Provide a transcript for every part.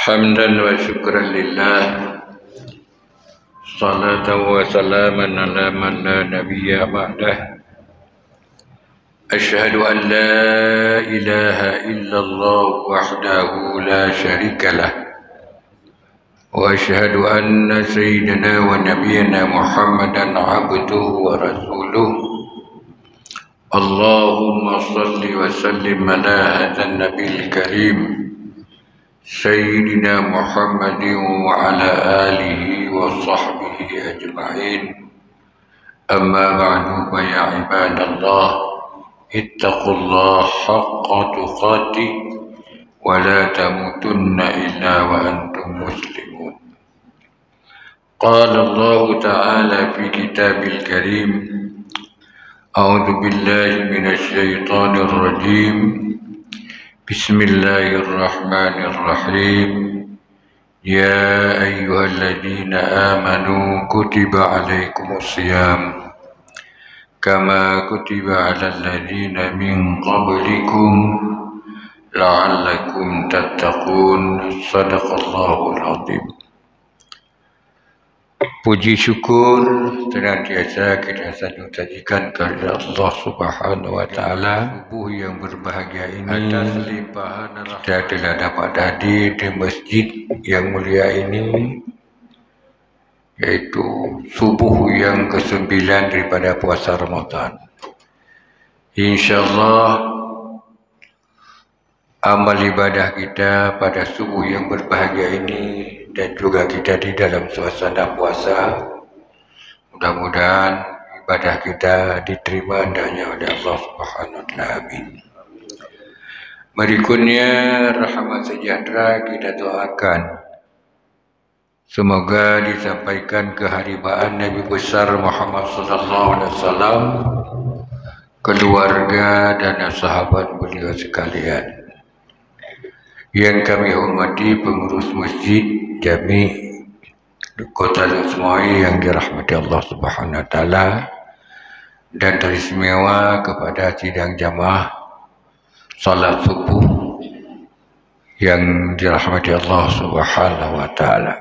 حمدا وشكرا لله صلاة وسلاما على من لا نبي بعده أشهد أن لا إله إلا الله وحده لا شريك له وأشهد أن سيدنا ونبينا محمدا عبده ورسوله اللهم صل وسلم على هذا النبي الكريم سيدنا محمد وعلى آله وصحبه أجمعين أما بعد فيا عباد الله اتقوا الله حق تقاته ولا تموتن إلا وأنتم مسلمون قال الله تعالى في كتاب الكريم أعوذ بالله من الشيطان الرجيم بسم الله الرحمن الرحيم يا أيها الذين آمنوا كتب عليكم الصيام كما كتب على الذين من قبلكم لعلكم تتقون صدق الله العظيم. Puji syukur senantiasa kita sajikan kepada Allah Subhanahu wa taala. Subuh yang berbahagia ini atas limpahan kita telah dapat hadir di masjid yang mulia ini, yaitu subuh yang ke-9 daripada puasa Ramadan. InsyaAllah amal ibadah kita pada subuh yang berbahagia ini dan juga kita di dalam suasana puasa, mudah-mudahan ibadah kita diterima hendaknya oleh Allah Subhanahu wa taala. Amin. Berikutnya rahmat sejahtera kita doakan semoga disampaikan keharibaan Nabi besar Muhammad sallallahu alaihi wasallam, keluarga dan sahabat beliau sekalian. Yang kami hormati pengurus masjid Jami Kota Lusmoi yang dirahmati Allah Subhanahu wa taala, dan teristimewa kepada sidang jamaah salat subuh yang dirahmati Allah Subhanahu wa taala.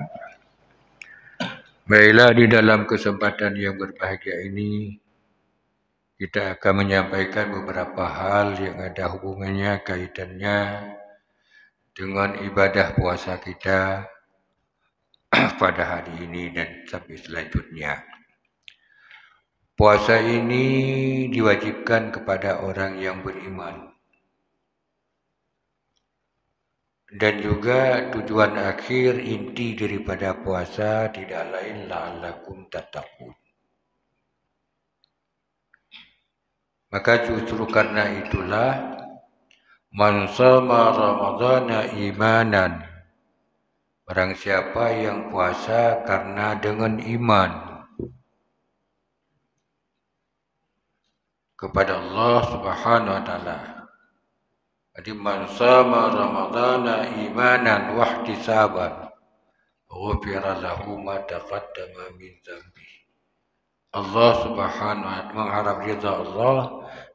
Baiklah, di dalam kesempatan yang berbahagia ini kita akan menyampaikan beberapa hal yang ada hubungannya, kaitannya dengan ibadah puasa kita pada hari ini dan sampai selanjutnya. Puasa ini diwajibkan kepada orang yang beriman, dan juga tujuan akhir inti daripada puasa tidak lain la'allakum tattaqun. Maka justru karena itulah man shama ramadhana imanan, barang siapa yang puasa karena dengan iman kepada Allah Subhanahu wa taala. Jadi man shama ramadhana imanan wa ihtisaban ghufira lahu ma taqaddama min dhanbi. Allah Subhanahu wa taala mengharap ridha Allah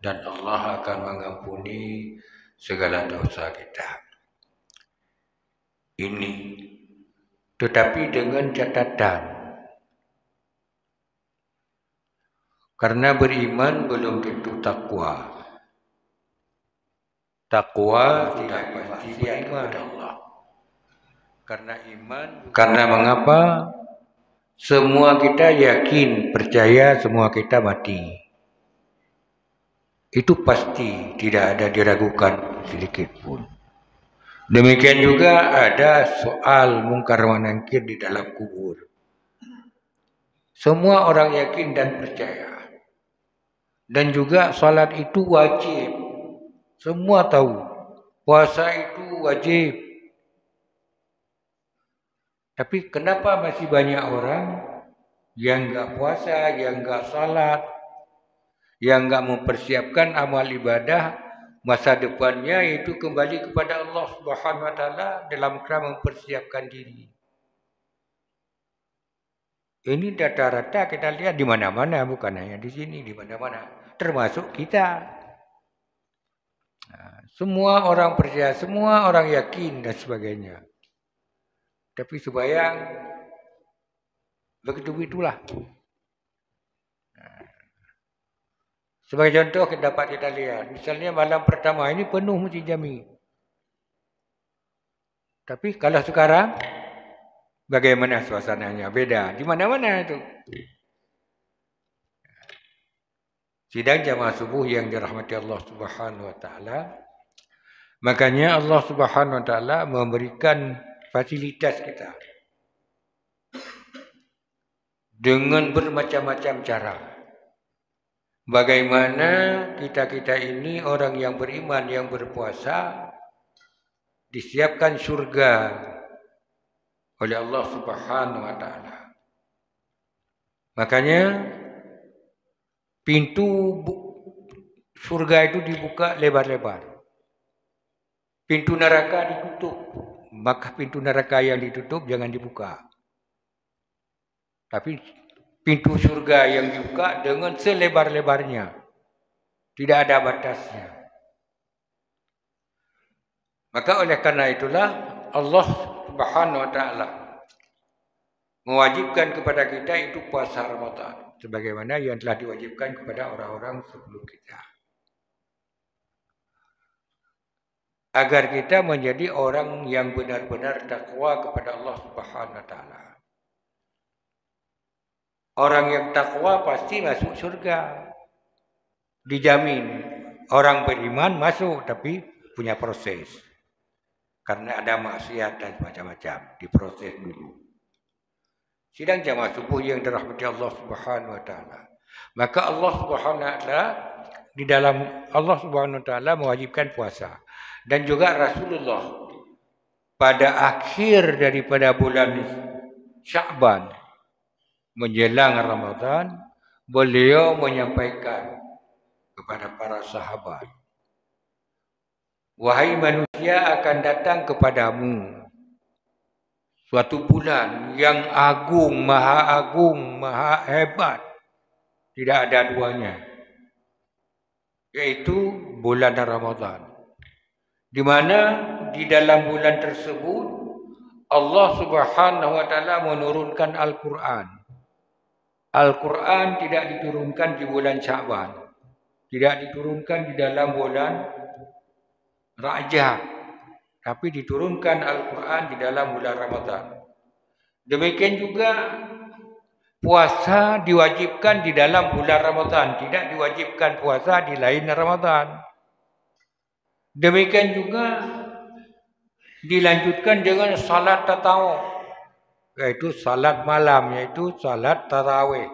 dan Allah akan mengampuni segala dosa kita. Ini tetapi dengan catatan, karena beriman belum tentu takwa. Takwa tidak pasti kepada Allah. Karena mengapa? Semua kita yakin, percaya semua kita mati. Itu pasti, tidak ada diragukan sedikit pun. Demikian juga ada soal mungkar wa nakir di dalam kubur. Semua orang yakin dan percaya. Dan juga salat itu wajib. Semua tahu. Puasa itu wajib. Tapi kenapa masih banyak orang yang enggak puasa, yang enggak salat, yang enggak mempersiapkan amal ibadah masa depannya, itu kembali kepada Allah Subhanahu wa taala dalam kerana mempersiapkan diri. Ini rata-rata kita lihat di mana-mana, bukan hanya di sini, di mana-mana, termasuk kita. Semua orang percaya, semua orang yakin dan sebagainya. Tapi sembahyang begitu begitulah. Sebagai contoh dapat kita lihat, misalnya malam pertama ini penuh Masjid Jami. Tapi kalau sekarang bagaimana suasananya? Beda. Di mana-mana itu. Sidang jamaah subuh yang dirahmati Allah Subhanahu wa taala. Makanya Allah Subhanahu wa taala memberikan fasilitas kita dengan bermacam-macam cara. Bagaimana kita ini orang yang beriman, yang berpuasa, disiapkan surga oleh Allah Subhanahu wa taala. Makanya pintu surga itu dibuka lebar-lebar. Pintu neraka ditutup. Maka pintu neraka yang ditutup jangan dibuka. Tapi pintu surga yang dibuka dengan selebar-lebarnya. Tidak ada batasnya. Maka oleh karena itulah Allah Subhanahu wa taala mewajibkan kepada kita itu puasa Ramadan sebagaimana yang telah diwajibkan kepada orang-orang sebelum kita. Agar kita menjadi orang yang benar-benar takwa kepada Allah Subhanahu wa taala. Orang yang takwa pasti masuk surga. Dijamin. Orang beriman masuk tapi punya proses. Karena ada maksiat dan macam-macam, diproses dulu. Sidang jamaah subuh yang dirahmati Allah Subhanahu wa taala. Maka Allah Subhanahu wa taala di dalam Allah Subhanahu wa taala mewajibkan puasa. Dan juga Rasulullah pada akhir daripada bulan Sya'ban menjelang Ramadan, beliau menyampaikan kepada para sahabat, wahai manusia, akan datang kepadamu suatu bulan yang agung, maha hebat, tidak ada duanya, yaitu bulan Ramadan. Di mana di dalam bulan tersebut Allah Subhanahu wa taala menurunkan Al-Qur'an. Al-Qur'an tidak diturunkan di bulan Sya'ban. Tidak diturunkan di dalam bulan Rajab. Tapi diturunkan Al-Qur'an di dalam bulan Ramadan. Demikian juga puasa diwajibkan di dalam bulan Ramadan, tidak diwajibkan puasa di lain Ramadan. Demikian juga dilanjutkan dengan salat tarawih, yaitu salat malam, yaitu salat tarawih.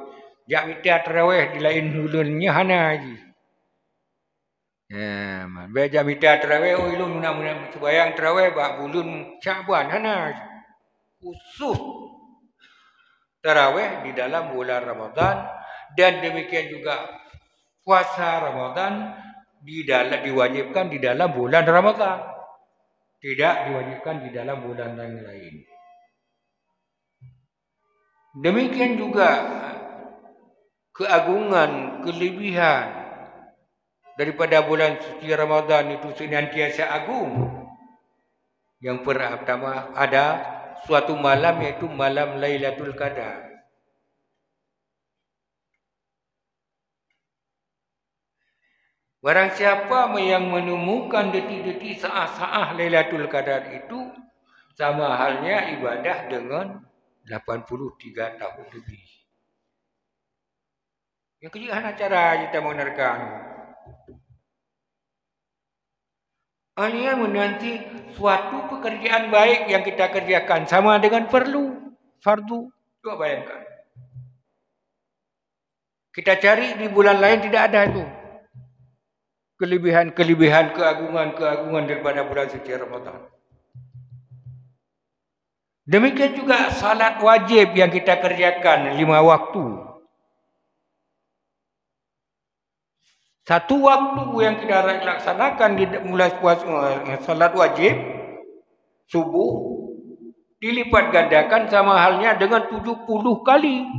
Jak minta tarawih di lain bulannya hana haji. Ya, baca minta tarawih ulun nak sembahyang tarawih bak bulan Sya'ban hana haji. Khusus tarawih di dalam bulan Ramadan, dan demikian juga puasa Ramadan diwajibkan di dalam bulan Ramadan, tidak diwajibkan di dalam bulan yang lain. Demikian juga keagungan, kelebihan daripada bulan suci Ramadan itu senantiasa agung. Yang pertama ada suatu malam, yaitu malam Lailatul Qadar. Barang siapa yang menemukan detik-detik saat-saat Lailatul Qadar itu, sama halnya ibadah dengan 83 tahun lebih. Yang kejadian acara kita menerkan. Kalian menanti suatu pekerjaan baik yang kita kerjakan sama dengan fardu. Coba bayangkan. Kita cari di bulan lain tidak ada itu. Kelebihan, keagungan daripada bulan suci Ramadan. Demikian juga salat wajib yang kita kerjakan 5 waktu. Satu waktu yang kita laksanakan di mulai puasa salat wajib subuh dilipat gandakan sama halnya dengan 70 kali.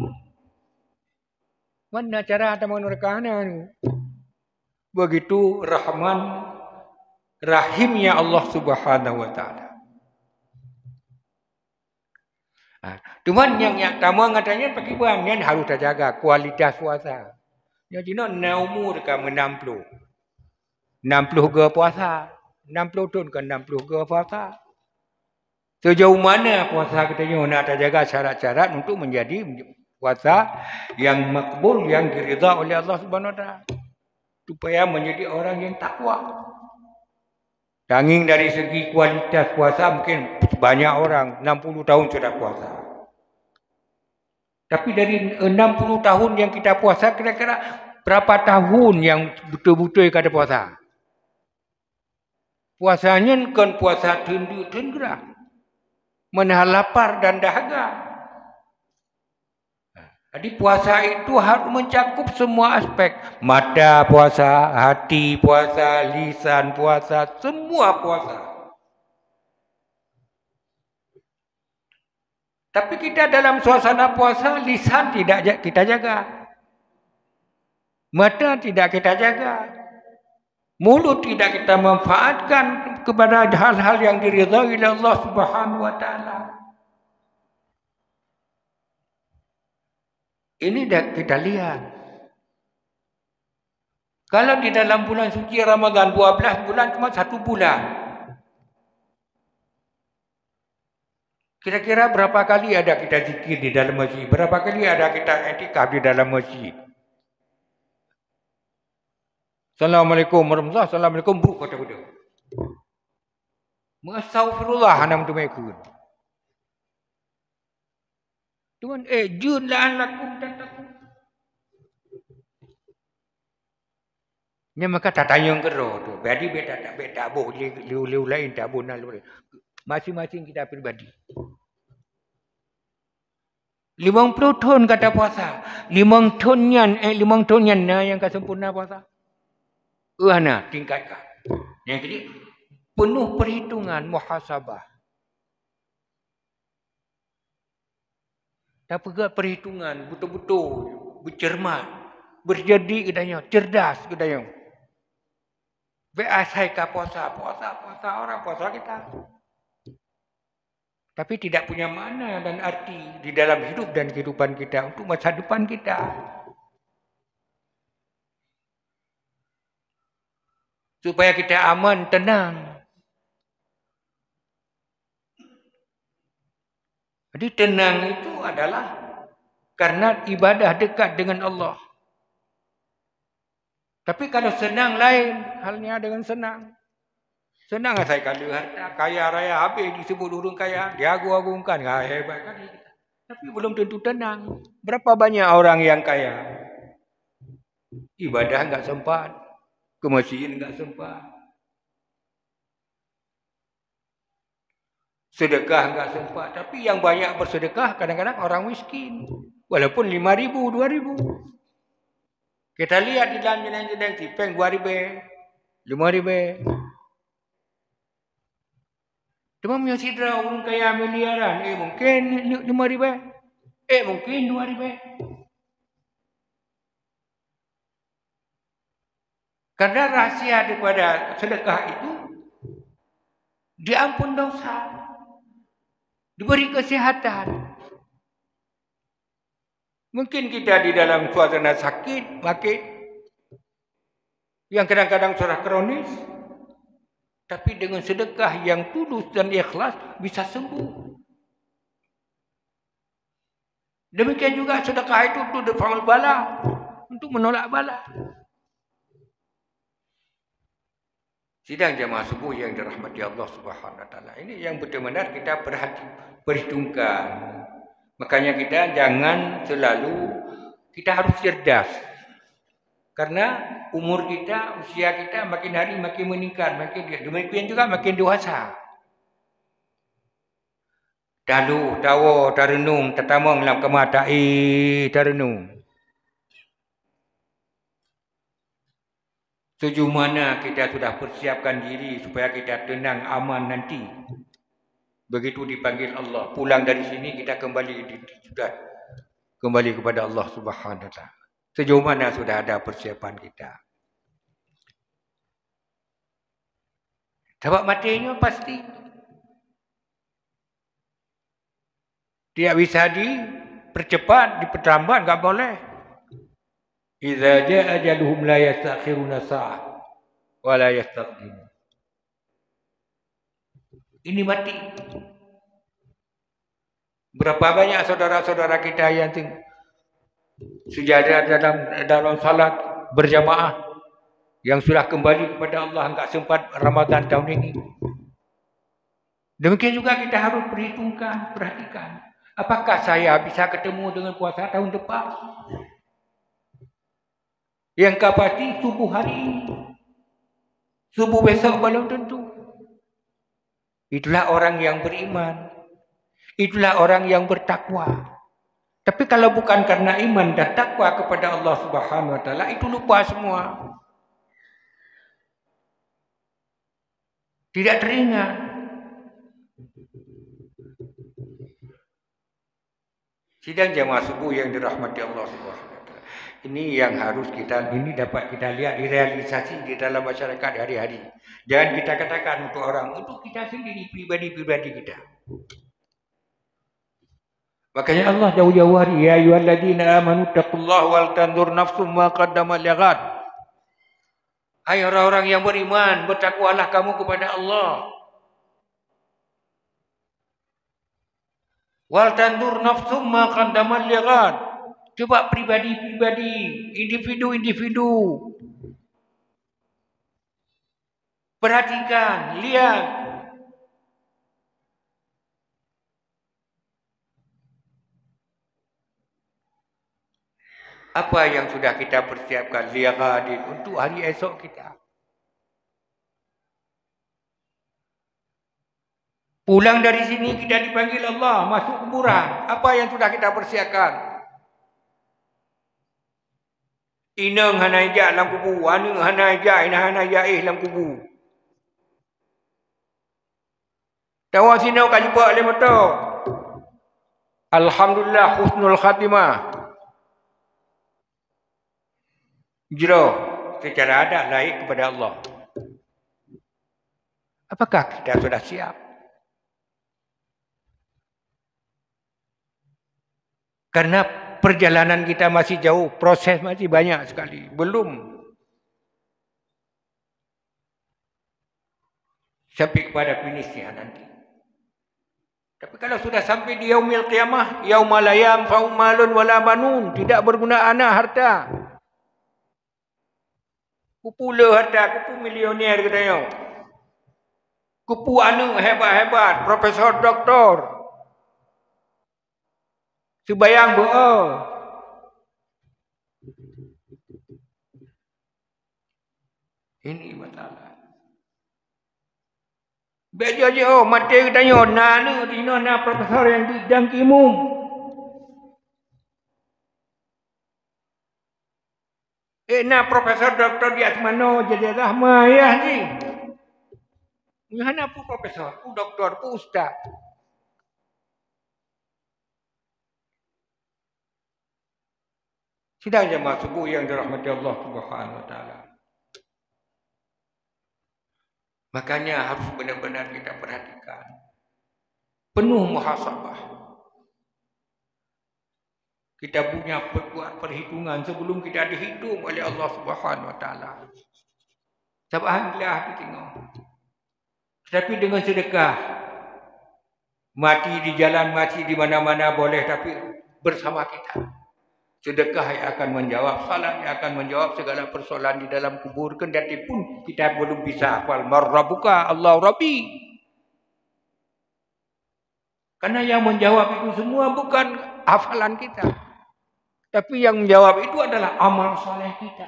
Mana cara kita menerkana ni? Begitu rahimnya Allah Subhanahu wa taala. Cuman yang tamu katanya pergi buangnya harus terjaga kualitas puasa. Yang Cina umur ke 60. 60 ke puasa. 60 tahun ke 60 ke puasa. Sejauh mana puasa katanya nak terjaga syarat-syarat untuk menjadi puasa yang makbul, yang diridha oleh Allah Subhanahu Wa Taala. Supaya menjadi orang yang takwa. Tanging dari segi kualitas puasa mungkin banyak orang 60 tahun sudah puasa. Tapi dari 60 tahun yang kita puasa, kira-kira berapa tahun yang betul-betul kita puasa? Puasanya kan puasa tunduk-tunduk. Menahan lapar dan dahaga. Jadi puasa itu harus mencakup semua aspek. Mata puasa, hati puasa, lisan puasa, semua puasa. Tapi kita dalam suasana puasa, lisan tidak kita jaga. Mata tidak kita jaga. Mulut tidak kita manfaatkan kepada hal-hal yang diridhai oleh Allah Subhanahu Wa Taala. Ini dah kita lihat. Kalau di dalam bulan suci Ramadan 12 bulan cuma 1 bulan. Kira-kira berapa kali ada kita zikir di dalam masjid? Berapa kali ada kita i'tikaf di dalam masjid? Assalamualaikum warahmatullahi wabarakatuh. Assalamualaikum bu kata-kata. Astaghfirullah anam tu mekun. Tuan jun la'allakum tattaqun. Nya maka tatayung kero tu. Jadi beda tak beda boleh liu lain tak boleh. Masing-masing kita pribadi. 50 tahun kata puasa. 5 tahun yang kesempurna puasa. Ana tingkatkan. Yang jadi penuh perhitungan muhasabah. Tapi juga perhitungan betul-betul bercermat, berjadi katanya, cerdas katanya. Beasai ka puasa orang puasa kita. Tapi tidak punya makna dan arti di dalam hidup dan kehidupan kita untuk masa depan kita. Supaya kita aman, tenang. Jadi tenang itu adalah karena ibadah dekat dengan Allah. Tapi kalau senang lain, halnya dengan senang. Senang saya kalau harta kaya raya habis disebut orang kaya, diagung-agungkan, hebat kali. Tapi belum tentu tenang. Berapa banyak orang yang kaya? Ibadah enggak sempat, ke masjid enggak sempat. Sedekah enggak sempat, tapi yang banyak bersedekah kadang-kadang orang miskin. Walaupun 5.000, 2.000. Kita lihat di dalam jenang-jenang tipeng 2.000, 5.000. Cuma punya sidra orang kaya miliaran, mungkin 5.000. Mungkin 2.000. Karena rahasia daripada sedekah itu diampun dosa. Diberi kesehatan. Mungkin kita di dalam suasana sakit yang kadang-kadang sudah kronis, tapi dengan sedekah yang tulus dan ikhlas bisa sembuh. Demikian juga sedekah itu untuk dafa'ul bala, untuk menolak bala. Sidang jamaah subuh yang dirahmati Allah Subhanahu Wa Taala. Ini yang benar-benar kita perhitungkan. Makanya kita jangan selalu, kita harus cerdas. Karena umur kita, usia kita makin hari makin meningkat, demikian juga makin dewasa. Dalu, tawo, tarenung, tatamong lam kematai, tarenung. Sejauh mana kita sudah persiapkan diri supaya kita tenang, aman nanti. Begitu dipanggil Allah, pulang dari sini kita sudah kembali kepada Allah Subhanahu Wa Taala. Sejauh mana sudah ada persiapan kita? Sebab matinya pasti. Tidak bisa dipercepat, diperlambat, enggak boleh. Idza jaa ajaluhum la yastakhiruna sa'ah wa la yastaqdimun. Ini mati. Berapa banyak saudara-saudara kita yang sejadah dalam salat berjamaah yang sudah kembali kepada Allah, enggak sempat Ramadan tahun ini. Demikian juga kita harus perhatikan. Apakah saya bisa ketemu dengan puasa tahun depan? Yang pasti subuh hari ini. Subuh besok belum tentu. Itulah orang yang beriman. Itulah orang yang bertakwa. Tapi kalau bukan karena iman dan takwa kepada Allah Subhanahu wa taala, itu lupa semua. Tidak teringat. Sidang jamaah subuh yang dirahmati Allah Subhanahu wa taala. Ini yang harus ini dapat kita lihat direalisasi di dalam masyarakat hari-hari. Jangan kita katakan untuk orang, untuk kita sendiri, pribadi-pribadi kita. Makanya Allah jauh-jauh hari, ya ayyuhalladzina amanu taqullaha wal tanzur nafsum ma qaddamat lighad. Hai orang-orang yang beriman, bertakwalah kamu kepada Allah. Wal tanzur nafsum ma qaddamat lighad. Coba pribadi-pribadi, individu-individu. Perhatikan, lihat. Apa yang sudah kita persiapkan liaqadin untuk hari esok kita. Pulang dari sini kita dipanggil Allah masuk kuburan. Apa yang sudah kita persiapkan? Inang hanaija dalam kubu, anu hanaija, ina hanaija dalam kubu. Tawa sinau kajipa oleh mata. Alhamdulillah husnul khatimah. Hijrah secara adat naik kepada Allah. Apakah kita sudah siap? Karena perjalanan kita masih jauh, proses masih banyak sekali. Belum sampai kepada finishnya nanti. Tapi kalau sudah sampai di yaumil qiyamah, yauma la yanfa'u malun wala banun, tidak berguna anak harta. Kupu le harta, kupu milioner katanya. Kupu anu hebat-hebat, profesor doktor. Sebayang bohong. Ini masalah. Bejo je mati katanya nanu dino na profesor yang di dangkimu. Na profesor doktor di Asmano jadi rahmah ya ni. Mana pu profesor, pu doktor, pu ustaz. Sidang jemaah subuh yang dirahmati Allah Subhanahu wa taala. Makanya harus benar-benar kita perhatikan. Penuh muhasabah. Kita punya buat perhitungan sebelum kita dihitung oleh Allah Subhanahu wa taala. Subhanallah kita tengok. Tapi dengan sedekah mati di jalan, mati di mana-mana boleh, tapi bersama kita. Sedekah yang akan menjawab, salat yang akan menjawab segala persoalan di dalam kubur. Kendati pun kita belum bisa hafal marrabuka Allah Rabbi. Karena yang menjawab itu semua bukan hafalan kita. Tapi yang menjawab itu adalah amal soleh kita.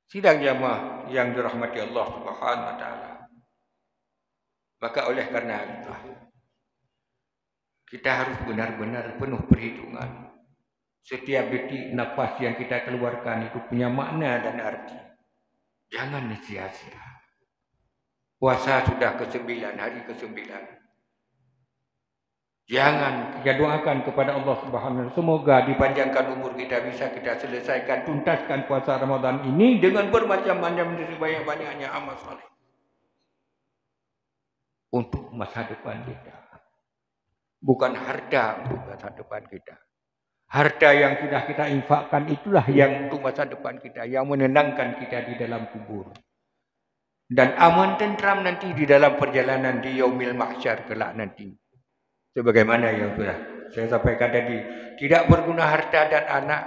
Sidang jamaah yang dirahmati Allah Subhanahu wa taala. Maka oleh karena itu kita harus benar-benar penuh perhitungan. Setiap detik nafas yang kita keluarkan itu punya makna dan arti. Jangan sia-sia. Puasa sudah ke-9, hari ke-9. Jangan kita doakan kepada Allah Subhanahu wa taala, semoga dipanjangkan umur kita, bisa kita selesaikan, tuntaskan puasa Ramadan ini dengan bermacam-macam sebanyak-banyaknya amal soleh. untuk masa depan kita. Bukan harta untuk masa depan kita. Harta yang sudah kita infakkan itulah yang untuk masa depan kita, yang menenangkan kita di dalam kubur. Dan aman tentram nanti di dalam perjalanan di yaumil mahsyar kelak nanti. Sebagaimana yang sudah saya sampaikan tadi, tidak berguna harta dan anak.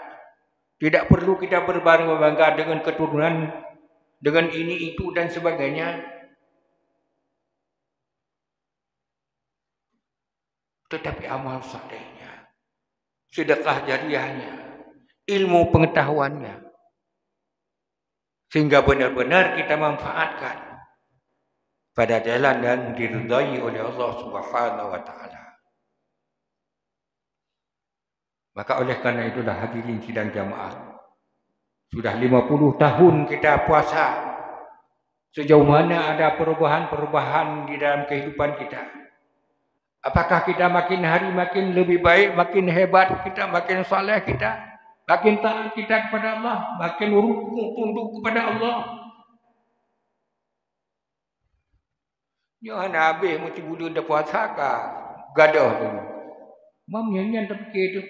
Tidak perlu kita berbangga dengan keturunan, dengan ini, itu, dan sebagainya. Tetapi amal salehnya, sedekah jariahnya, ilmu pengetahuannya. Sehingga benar-benar kita manfaatkan pada jalan yang diridai oleh Allah Subhanahu wa Ta'ala. Maka oleh karena itulah hadirin sidang jamaah, sudah 50 tahun kita puasa. Sejauh mana ada perubahan-perubahan di dalam kehidupan kita? Apakah kita makin hari makin lebih baik, makin hebat kita, makin saleh kita, makin taat kita kepada Allah, makin tunduk kepada Allah? Jangan habis mesti budu dah puasa kah? Gadah tu. Mamnya yang terfikir itu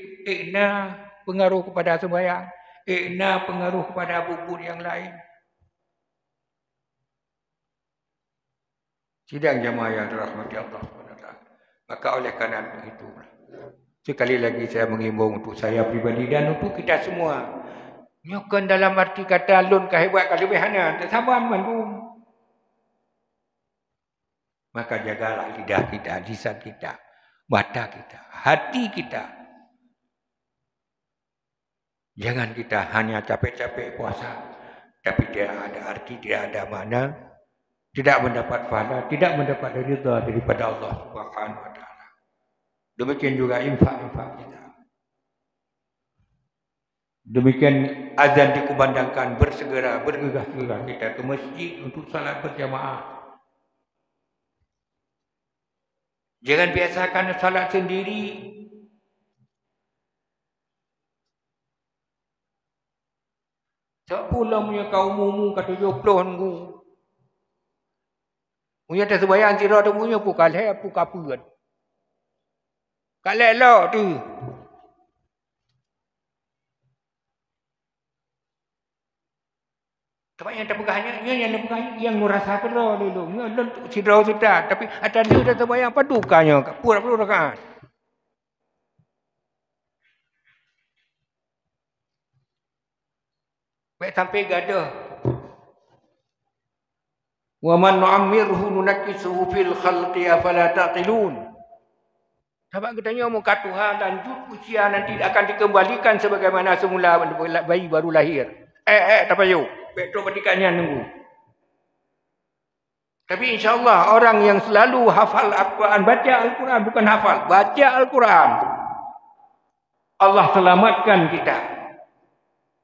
pengaruh kepada sembahyang, pengaruh kepada bubur yang lain. Sidang jamaah yang dirahmati Allah SWT. Maka oleh karena itu, sekali lagi saya mengimbau untuk saya pribadi dan untuk kita semua. Nyokan dalam arti kata lun kehebat kelebihannya, tersabar mandum. Maka jagalah lidah kita, lisan kita, mata kita, hati kita. Jangan kita hanya capek-capek puasa, tapi tidak ada arti, tidak ada makna, tidak mendapat pahala, tidak mendapat ridha daripada Allah Subhanahu wa Ta'ala. Demikian juga infak-infak kita. Demikian azan dikumandangkan, bersegera, bergegas-gegas kita ke masjid untuk salat berjamaah. Jangan biasakan salat sendiri. Tak pula punya kaum kata 70 nunggu. Punya tak sembahyang sirah tu punya pun kalai apa kapuan. Kalai lah tu. Sebab yang terpegahnya, yang terpegahnya, yang nurasa kerah dulu. Yang sirah sudah. Tapi atas dia dah sembahyang apa dukanya. Pura-pura kan. Baik sampai gadah. Wa man nu'ammirhu nunakkisuhu fil khalqi afala taqilun. Sebab katanya muka Tuhan lanjut usia nanti akan dikembalikan sebagaimana semula bayi baru lahir. Tak payah. Betul petikannya nunggu. Tapi insyaAllah orang yang selalu hafal Al-Quran, baca Al-Quran, bukan hafal, baca Al-Quran. Allah selamatkan kita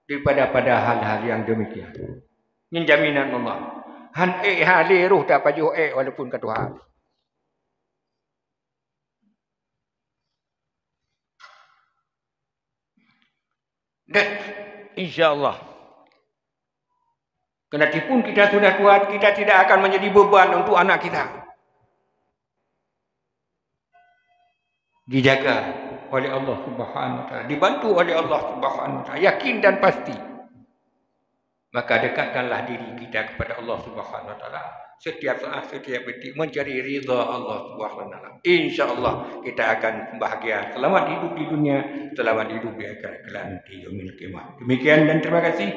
daripada pada hal-hal yang demikian. Ini jaminan Allah. Han haliruh tak payah walaupun ke Tuhan. Dan insyaAllah kenatipun kita sudah kuat, kita tidak akan menjadi beban untuk anak kita. Dijaga oleh Allah Subhanahu wa Ta'ala, dibantu oleh Allah Subhanahu wa Ta'ala, yakin dan pasti. Maka dekatkanlah diri kita kepada Allah Subhanahu wa Ta'ala setiap saat, setiap detik, mencari ridha Allah Subhanahu wa Ta'ala. InsyaAllah kita akan bahagia, selamat hidup di dunia, selamat hidup di akhirat kelak nanti yaumil qiyamah. Demikian dan terima kasih.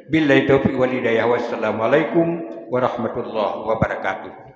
Billahi taufiq wal hidayah. Wassalamualaikum warahmatullahi wabarakatuh.